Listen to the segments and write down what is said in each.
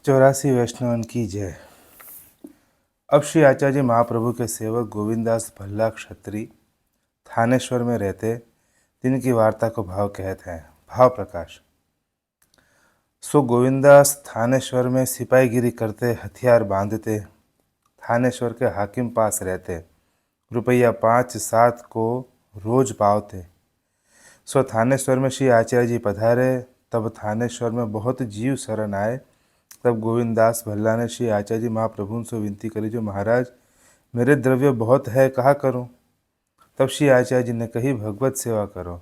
चौरासी वैष्णवन की जय। अब श्री आचार्य महाप्रभु के सेवक गोविंदास भल्ला क्षत्री थानेश्वर में रहते, तिनकी वार्ता को भाव कहते हैं। भाव प्रकाश। सो गोविंदास थानेश्वर में सिपाहीगिरी करते, हथियार बांधते, थानेश्वर के हाकिम पास रहते, रुपया 5-7 को रोज पावते। सो थानेश्वर में श्री आचार्य जी पधारे, तब थानेश्वर में बहुत जीव शरण आए। तब गोविंदास भल्ला ने श्री आचार्य जी महाप्रभु से विनती करी, जो महाराज मेरे द्रव्य बहुत है, कहा करूं। तब श्री आचार्य जी ने कही, भगवत सेवा करो।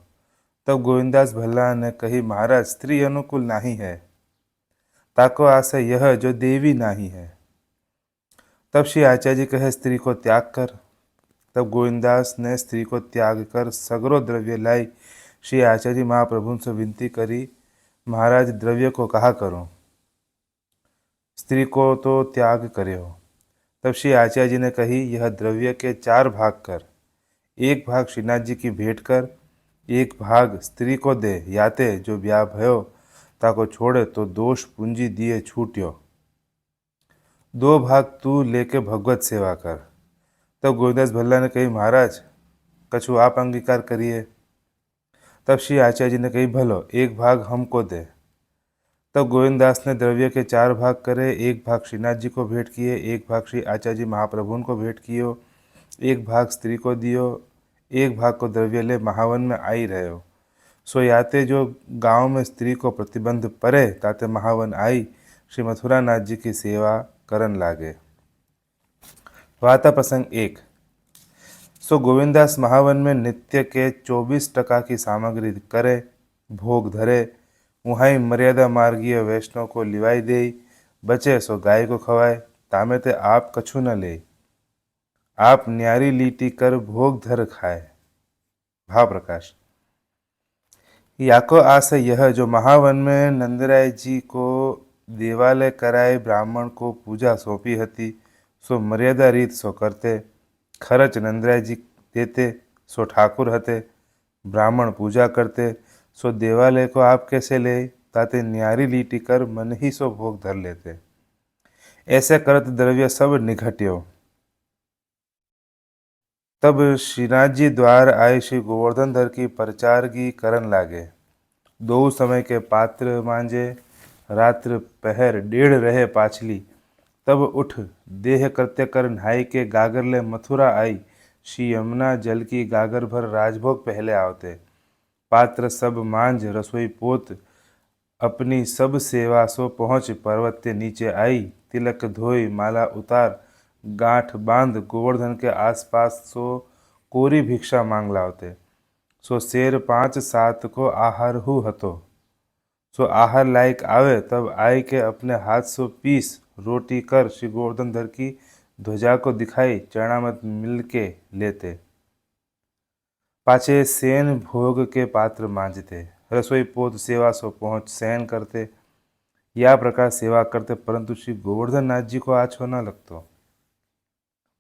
तब गोविंदास भल्ला ने कही, महाराज स्त्री अनुकूल नहीं है, ताको आशय यह जो देवी नहीं है। तब श्री आचार्य जी कहे, स्त्री को त्याग कर। तब गोविंदास ने स्त्री को त्याग कर सगरो द्रव्य लाई श्री आचार्य जी महाप्रभु से विनती करी, महाराज द्रव्य को कहा करूं, स्त्री को तो त्याग करे हो। तब श्री आचार्य जी ने कही, यह द्रव्य के 4 भाग कर, 1 भाग श्रीनाथ जी की भेंट कर, 1 भाग स्त्री को दे, याते जो ब्याह भयो ताको छोड़े तो दोष पूंजी दिए छूट्यो, 2 भाग तू लेके भगवत सेवा कर। तब गोविंदास भल्ला ने कही, महाराज कछु आप अंगीकार करिए। तब श्री आचार्य जी ने कही, भलो 1 भाग हमको दे। तब गोविंदास ने द्रव्य के 4 भाग करे, 1 भाग श्रीनाथ जी को भेंट किए, 1 भाग श्री आचार्य जी महाप्रभु को भेंट कियो, 1 भाग स्त्री को दियो, 1 भाग को द्रव्य ले महावन में आई रहो। सो याते जो गांव में स्त्री को प्रतिबंध परे, ताते महावन आई श्री मथुरा नाथ जी की सेवा करन लागे। वार्ता प्रसंग 1। सो गोविंदास महावन में नित्य के 24% की सामग्री करे, भोग धरे, वहीं मर्यादा मार्गीय वैष्णव को लिवाई दे, बचे सो गाय को खवाए, तामे ते आप कछु न ले, आप न्यारी लीटी कर भोग धर खाए। भाव प्रकाश। याको आशय यह जो महावन में नंदराय जी को देवालय कराए ब्राह्मण को पूजा सौंपी हती, सो मर्यादा रीत सो करते, खर्च नंदराय जी देते, सो ठाकुर हते, ब्राह्मण पूजा करते, सो देवालय को आप कैसे ले, ताते न्यारी लीटी कर मन ही सो भोग धर लेते। ऐसे करत द्रव्य सब निघट्यो। तब श्रीनाथ जी द्वार आए श्री गोवर्धन धर की प्रचारगी करन लागे। 2 समय के पात्र मांजे, रात्र पहर 1:30 रहे पाछली। तब उठ देह कृत्य कर नहाई के गागर ले मथुरा आई, श्री यमुना जल की गागर भर राजभोग पहले आवते। पात्र सब मांझ रसोई पोत, अपनी सब सेवा सो पहुँच पर्वत के नीचे आई, तिलक धोई माला उतार, गांठ बांध गोवर्धन के आसपास सो कोरी भिक्षा मांग लावते। सो शेर 5-7 को आहार हु हतो। सो आहार लायक आवे, तब आई के अपने हाथ सो पीस रोटी कर श्री गोवर्धन धर की ध्वजा को दिखाई, चरणामत मिल के लेते। पाछे सेन भोग के पात्र मांजते, रसोई पोत सेवा सो पहुँच शयन करते। या प्रकार सेवा करते, परंतु श्री गोवर्धन नाथ जी को आछो न लगतो।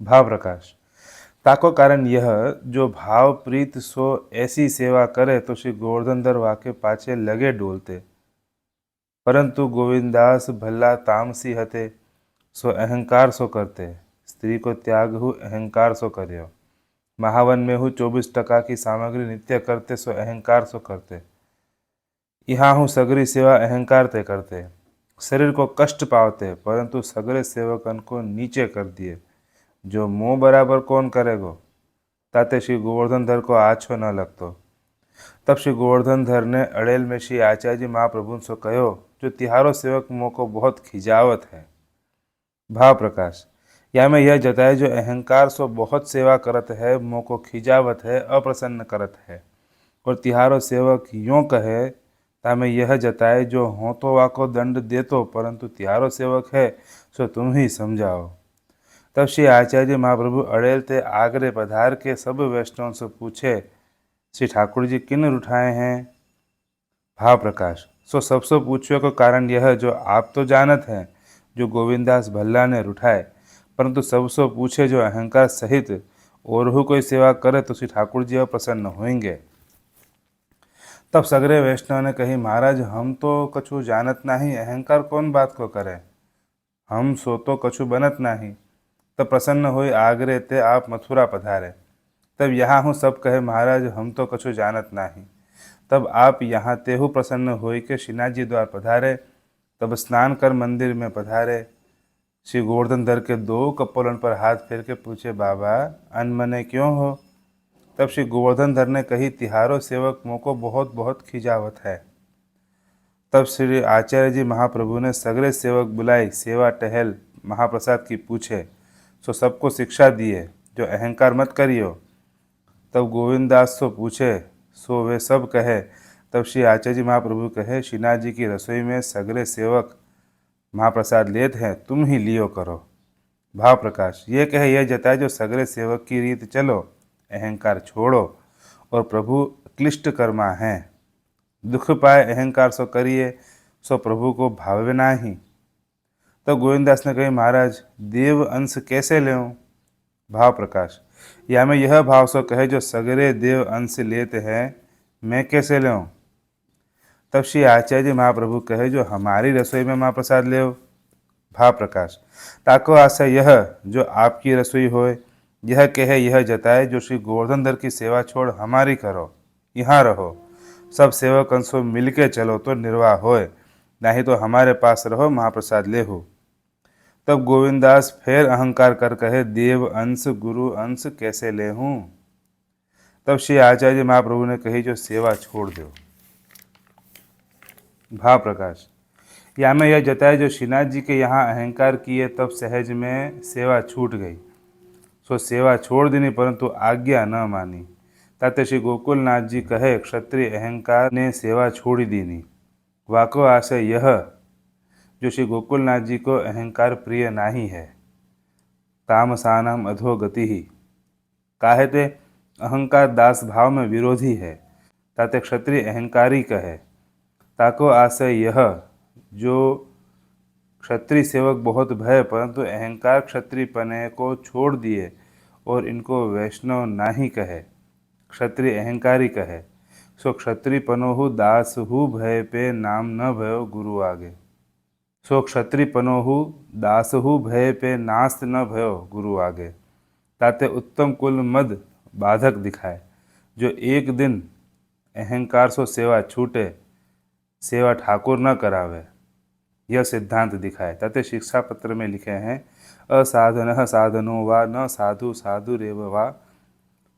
भाव प्रकाश। ताको कारण यह जो भाव प्रीत सो ऐसी सेवा करे, तो श्री गोवर्धन धर वाके पाछे लगे डोलते। परंतु गोविंदास भल्ला तामसी हते, सो अहंकार सो करते। स्त्री को त्याग हु अहंकार सो कर्यो। महावन में हूँ 24% की सामग्री नित्य करते, सो अहंकार सो करते। यहाँ हूँ सगरी सेवा अहंकार ते करते। शरीर को कष्ट पावते, परंतु सगरे सेवकन को नीचे कर दिए। जो मोह बराबर कौन करेगो, ताते श्री गोवर्धन धर को आछो न लगतो। तब श्री गोवर्धन धर ने अड़ेल में श्री आचार्य जी महाप्रभु सो कहो, जो तिहारो सेवक मोह को बहुत खिजावत है। भाव प्रकाश। या में यह जताए, जो अहंकार सो बहुत सेवा करत है, मोह को खिजावत है, अप्रसन्न करत है। और तिहारो सेवक यों कहे, तामें यह जताए, जो हो तो वाको दंड देतो, परंतु तिहारो सेवक है, सो तुम ही समझाओ। तब श्री आचार्य जी महाप्रभु अड़ेल ते आगरे पधार के सब वैष्णव से पूछे, श्री ठाकुर जी किन उठाए हैं। भाव प्रकाश। सो सबसे पूछने को कारण यह, जो आप तो जानत हैं, जो गोविंदास भल्ला ने रुठाए, परंतु सबसे पूछे जो अहंकार सहित और हु कोई सेवा करे, तो श्री ठाकुर जी प्रसन्न होंगे। तब सगरे वैष्णव ने कही, महाराज हम तो कछु जानत नहीं, अहंकार कौन बात को करे। हम सो तो कछु बनत नाही। तब प्रसन्न हुई आगरे ते आप मथुरा पधारे। तब यहाँ हूँ सब कहे महाराज हम तो कछु जानत नाही। तब आप यहाँ तेहु प्रसन्न हुई के श्रीनाथ जी द्वार पधारे। तब स्नान कर मंदिर में पधारे। श्री गोवर्धन धर के दो कपोलन पर हाथ फेर के पूछे बाबा अनमने क्यों हो। तब श्री गोवर्धन धर ने कही तिहारो सेवक मोको बहुत बहुत खिजावत है। तब श्री आचार्य जी महाप्रभु ने सगरे सेवक बुलाई सेवा टहल महाप्रसाद की पूछे। सो सबको शिक्षा दिए जो अहंकार मत करियो। तब गोविंदास सो पूछे सो वे सब कहे। तब श्री आचार्य जी महाप्रभु कहे श्रीनाथ जी की रसोई में सगरे सेवक महाप्रसाद लेत हैं तुम ही लियो करो। भाव प्रकाश ये कहे यह जताए जो सगरे सेवक की रीत चलो अहंकार छोड़ो और प्रभु क्लिष्ट कर्मा हैं। दुख पाए अहंकार सो करिए सो प्रभु को भावे नाही। तो गोविंदास ने कही महाराज देव अंश कैसे लेऊं। भाव प्रकाश या में यह भाव सो कहे जो सगरे देव अंश लेते हैं मैं कैसे लेऊं। तब श्री आचार्य जी महाप्रभु कहे जो हमारी रसोई में महाप्रसाद ले। भाव प्रकाश ताको आशा यह जो आपकी रसोई होए यह कहे यह जताए जो श्री गोवर्धन धर की सेवा छोड़ हमारी करो यहाँ रहो। सब सेवक अंशों मिलके चलो तो निर्वाह होए नहीं तो हमारे पास रहो महाप्रसाद ले हो। तब गोविंदास फिर अहंकार कर कहे देव अंश गुरु अंश कैसे ले हूँ। तब श्री आचार्य महाप्रभु ने कही जो सेवा छोड़ दो। भाव प्रकाश या में यह जताए जो श्रीनाथ जी के यहाँ अहंकार किए तब सहज में सेवा छूट गई। सो सेवा छोड़ देनी परंतु आज्ञा न मानी। ताते श्री गोकुलनाथ जी कहे क्षत्रिय अहंकार ने सेवा छोड़ दीनी। वाको आशय यह जो श्री गोकुलनाथ जी को अहंकार प्रिय नहीं है। तामसानाम अधोगति ही काहे ते अहंकार दास भाव में विरोधी है। ताते क्षत्रिय अहंकारी कहे। ताको आशय यह जो क्षत्रिय सेवक बहुत भय परंतु अहंकार क्षत्रिय पने को छोड़ दिए और इनको वैष्णव नाही कहे क्षत्रिय अहंकारी कहे। सो क्षत्रिय पनोहु दासहु भय पे नाम न भयो गुरु आगे। सो क्षत्रिय पनोहु दासहु भय पे नास्त न भयो गुरु आगे। ताते उत्तम कुल मद बाधक दिखाए जो एक दिन अहंकार सो सेवा छूटे सेवा ठाकुर न करावे यह सिद्धांत दिखाए। ताते शिक्षा पत्र में लिखे हैं असाधन साधनो वा न साधु साधुरेव वा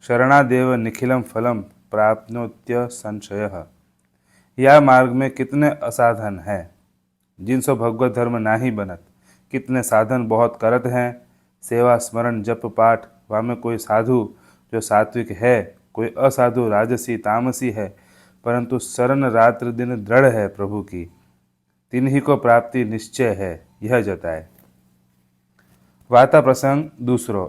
शरणादेव निखिलम फलम प्राप्नोत्य संशय। यह मार्ग में कितने असाधन हैं जिनसो भगवत धर्म नाही बनत। कितने साधन बहुत करत हैं सेवा स्मरण जप पाठ वा में कोई साधु जो सात्विक है कोई असाधु राजसी तामसी है परंतु शरण रात्र दिन दृढ़ है प्रभु की तिन्हीं को प्राप्ति निश्चय है यह जताए। वार्ता प्रसंग दूसरो।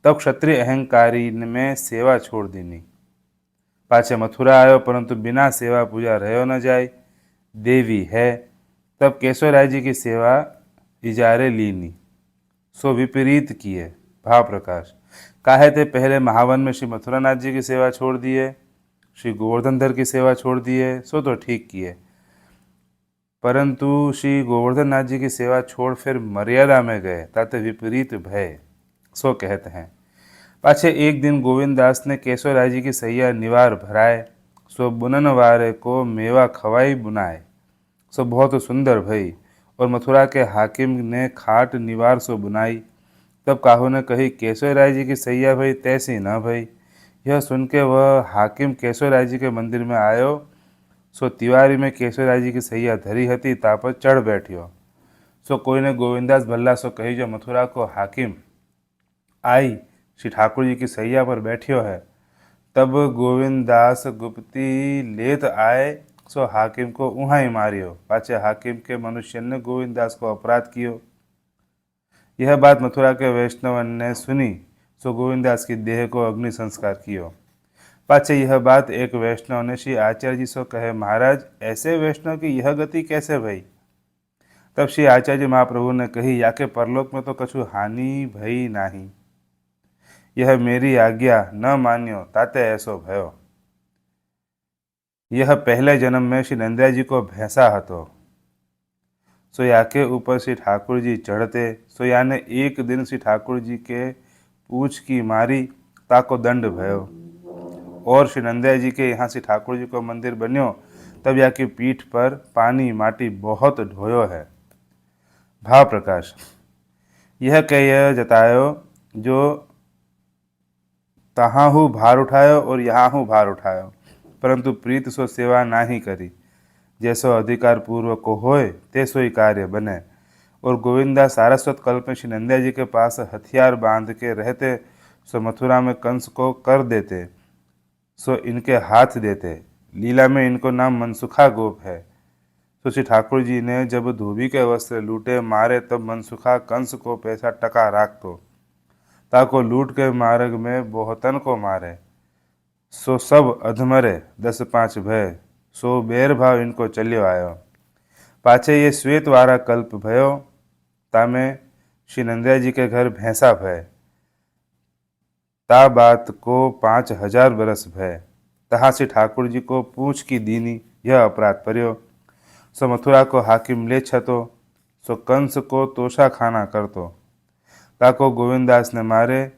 तब क्षत्रिय अहंकारी में सेवा छोड़ दीनी। पाछे मथुरा आयो परंतु बिना सेवा पूजा रहो न जाए देवी है। तब केशवराय जी की सेवा इजारे लीनी सो विपरीत किए। भाव प्रकाश काहे थे पहले महावन में श्री मथुरानाथ जी की सेवा छोड़ दिए श्री गोवर्धन धर की सेवा छोड़ दिए सो तो ठीक किए परंतु श्री गोवर्धन नाथ जी की सेवा छोड़ फिर मर्यादा में गए ताते विपरीत भय सो कहते हैं। पाछे एक दिन गोविंदास ने केशवराय जी की सैया निवार भराए सो बुनन वारे को मेवा खवाई बुनाए सो बहुत सुंदर भई और मथुरा के हाकिम ने खाट निवार सो बुनाई। तब काहू ने कही केशवराय जी की सैया भई तैसी न भई। यह सुन के वह हाकिम केशवराय जी के मंदिर में आयो सो तिवारी में केशवराय जी की सैया धरी हती ता पर चढ़ बैठियो। सो कोई ने गोविंदास भल्ला सो कही जो मथुरा को हाकिम आई श्री ठाकुर जी की सैया पर बैठियो है। तब गोविंदास गुप्ती लेत आए सो हाकिम को उहाँ ही मारियो। पाछे हाकिम के मनुष्य ने गोविंदास को अपराध कियो। यह बात मथुरा के वैष्णव ने सुनी सो गोविंदास की देह को अग्नि संस्कार कियो। पाछे यह बात एक वैष्णव ने श्री आचार्य जी सो कहे महाराज ऐसे वैष्णव की यह गति कैसे भई। तब श्री आचार्य जी महाप्रभु ने कही या के परलोक में तो कछु हानि भई नाही। यह मेरी आज्ञा न मान्यो ताते ऐसो भयो। यह पहले जन्म में श्री नंदिया जी को भैंसा हतो सो याके ऊपर श्री ठाकुर जी चढ़ते, सो याने एक दिन श्री ठाकुर जी के पूछ की मारी ताको दंड भयो। और श्री नंदिया जी के यहाँ श्री ठाकुर जी को मंदिर बन्यो, तब या की पीठ पर पानी माटी बहुत ढोयो है। भाव प्रकाश। यह कह जतायो जो तहाँ हूँ भार उठायो और यहाँ हूँ भार उठायो, परंतु प्रीत सो सेवा नाही करी। जैसो अधिकार पूर्वक को होय ते सोई कार्य बने। और गोविंदा सारस्वत कल्प में श्री नंदिया जी के पास हथियार बांध के रहते, सो मथुरा में कंस को कर देते, सो इनके हाथ देते। लीला में इनको नाम मनसुखा गोप है। तो श्री ठाकुर जी ने जब धोबी के वस्त्र लूटे मारे, तब मनसुखा कंस को पैसा टका राखतो, ताको लूट के मार्ग में बोहतन को मारे। सो सब अधमरे 10-5 भय, सो बेर भाव इनको चल्यो आयो। पाछे ये श्वेत वारा कल्प भयो, तामे श्री नंदिया जी के घर भैंसा भय। ता बात को 5000 बरस भय। तहाँ श्री ठाकुर जी को पूछ की दीनी यह अपराध पर्यो। सो मथुरा को हाकिम ले छतो, सो कंस को तोषा खाना करतो। ताको गोविंदास ने मारे,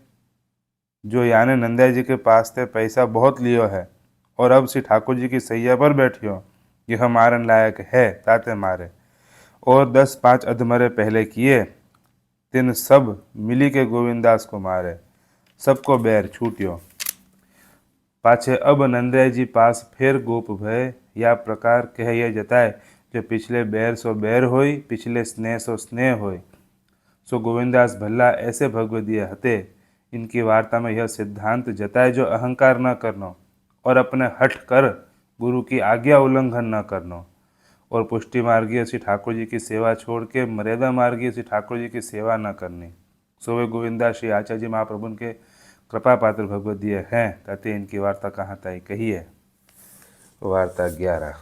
जो याने नंदिया जी के पास थे पैसा बहुत लियो है, और अब श्री ठाकुर जी की सैया पर बैठियो, यह मारन लायक है, ताते मारे। और 10-5 अधमरे पहले किए, तिन सब मिली के गोविंदास को मारे, सबको बैर छूटियो। पाछे अब नंदिया जी पास फेर गोप भय, या प्रकार कह ये जताए, जो पिछले बैर सो बैर होई, पिछले स्नेह सो स्नेह होई। सो गोविंदास भल्ला ऐसे भगवदीय हते। इनकी वार्ता में यह सिद्धांत जताए, जो अहंकार न करनो और अपने हठ कर गुरु की आज्ञा उल्लंघन न करनो, और पुष्टि मार्गीय श्री ठाकुर जी की सेवा छोड़ के मर्यादा मार्गीय श्री ठाकुर जी की सेवा न करनी। सो वे गोविंदा श्री आचार्य जी महाप्रभु के कृपा पात्र भगवदीय हैं। ताते इनकी वार्ता कहाँ ताई कही है। वार्ता 11।